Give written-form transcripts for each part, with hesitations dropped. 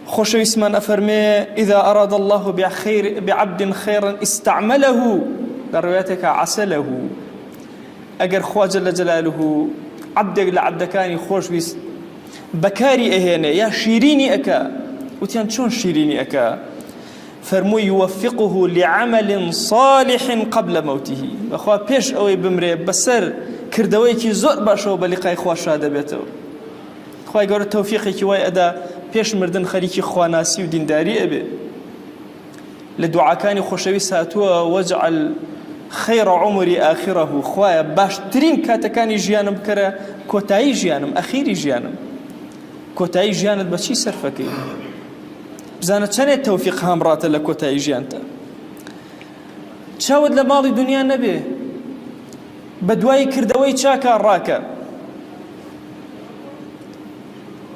خۆشەویستمان ئەفەرمێ إذا أراد الله بعبد خيرا استعمله لروايتك عسله. ئەگەر خوا جل جلاله عبدێک لە عبدەکانی خۆشویست بەکاری ئەهێنێ یا شیرینی ئەکا، وتیان چۆن شیرینی ئەکا؟ فەرمووی يوفقه لعمل صالح قبل موته. بەخوا پێش ئەوەی بمرێ بەسەر کردەوەیەکی زۆر باشەوە بە لیقای خوا شاد دەبێتەوە. خوای گەورە تەوفیقێکی وای ئەدا پێش مردن خەریکی خواناسی و دینداری ئەبێ. لە دوعاکانی خۆشەویست هاتووە وەجعل خير عمري آخره. خوایە باشترین کاتەکانی ژیانم بکەرە کۆتایی ژیانم، ئەخیری ژیانم. کۆتایی ژیانت بە چی سەرفەکەی؟ بزانە چەندێک تەوفیق هامڕاتە لە کۆتایی ژیانتە. چاوت لە ماڵی دنیا نەبێ، بە دوای کردەوەی چاکە ڕاکە.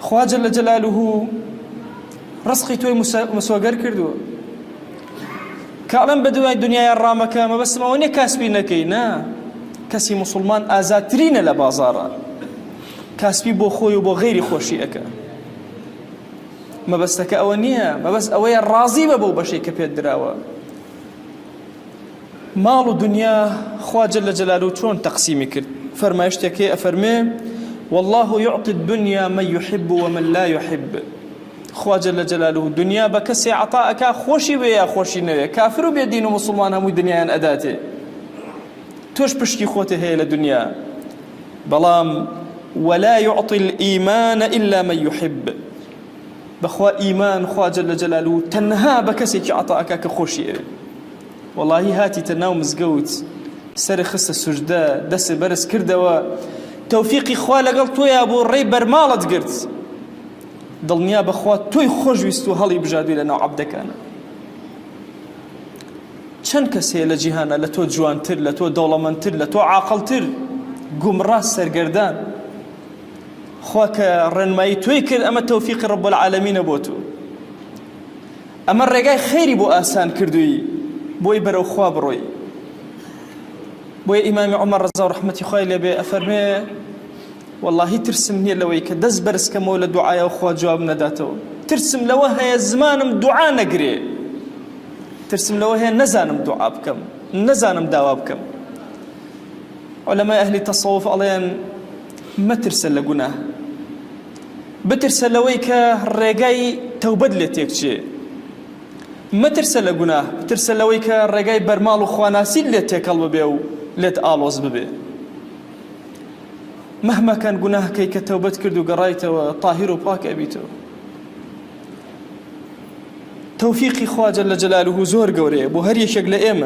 خوا جەل جەلالوه ڕزقی تۆی مسۆگەر کردووە. کاڵم بە دوای دنیای ڕامەکە مەبەستم ئەوە نییە کاسبی نەکەی، نا. کەسی موسڵمان ئازاترینە لە بازاڕە، کاسبی بۆ خۆی و بۆ غەیری خۆشی ئەکە. مەبەستەکە ئەوە نییە، مەبەست ئەوەیە ڕازی بە بەو بەشەی کە پێت دراوە. ماڵ و دنیا خوا جەل جەلالوه چۆن تەقسیمی کرد؟ فەرمایشتێکی ئەفەرمێ والله يعطي الدنيا من يحب ومن لا يحب. خوا جل جلاله دنیا بە کەسێ عەتاءەکا خۆشی بێ یا خۆشی نەوێ، کافر و بێدین و مسلمان هەمووی دنیایان ئەداتێ. تۆش پشتی خۆتە هەیە لە دنیا. بەڵام ولا يعطي الإيمان إلا من يحب. بەخوا ئیمان خوا جل جلاله تەنها بە کەسێکی عەتاءەکا کە خۆشی ئەوێ. وەڵاهی هاتیتە ناو مزگەوت، سەر خستە سوژدە، دەسێ بەرز کردەوە، تەوفیقی خوا لەگەڵ تۆیە بۆ ڕێی بەرماڵت گرت، دڵنیا بەخوا تۆی خۆشویست و هەڵی بژاردووی لە ناو عەبدەکانە. چەند کەس هەیە لە جیهانە لە تۆ جوانتر، لە تۆ دەوڵەمەندتر، لە تۆ عاقڵتر، گومڕا سەرگەردان. خوا کە ڕێنمایی تۆی کرد، ئەمە تەوفیقی ڕەب العالەمینە بۆ تۆ. ئەمە ڕێگای خەیری بۆ ئاسان کردووی بۆی بەرەو خوا بڕۆی. بۆیە ئیمامی عومەر ڕەزا و ڕەحمەتی خوای لێبێ ئەفەرمێ واللهی ترسم نییە لەوەی کە دەست بەرزکەمەوە لە دوعایە و خوا جواب نەداتەوە. ترسم لەوە هەیە زمانم دوعا نەگرێ، ترسم لەوە هەیە نەزانم دوعا بکەم، نەزانم داوا بکەم. عولەمای ئەهلی تەسەووف ئەڵێن مەترسە لە گوناه، بترسە لەوەی کە ڕێگای تەوبەت لێ تێکچێ. مەترسە لە گوناه، بترسە لەوەی کە ڕێگای بەرماڵ و خواناسی لێت تێکەڵ ببێ و لێت ئاڵۆز ببێ. مهما كان گوناهکەی کە تەوبەت کرد و گەڕایتەوە طاهیر و پاک ئەبیتەوە. تەوفیقی خوا جەل جەلالوه زۆر گەورەیە بۆ هەر یەکێک لە ئێمە.